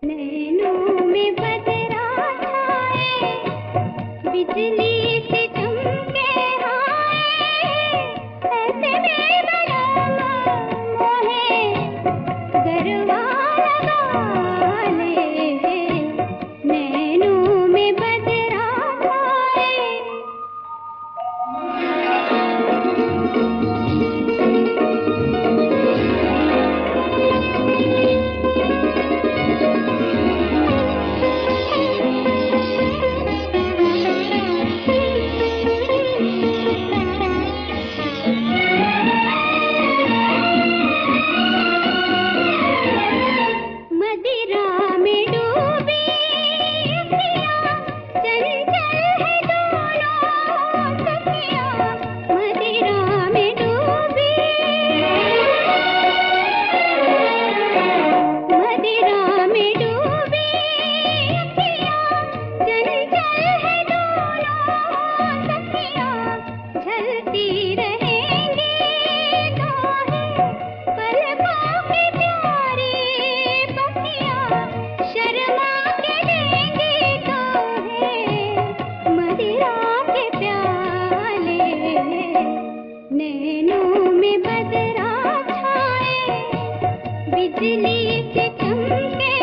नैनों में बदरा छाए, बिजली से चमके हाय, ऐसे में बड़ा मोहे गरबा लगा ले। नैनों में बदरा छाए। मदिरा में डूबी अखियाँ, चंचल है दोनों सखियाँ। मदिरा में डूबी, मदिरा में डूबी अखियाँ, चंचल है दोनों सखियाँ। झलती रहेंगी दोहें पलकों की प्यारी पखियाँ, शर्मा के देंगी दोहें मदिरा के प्याले। नैनों में बदरा छाए, बिजली से चमके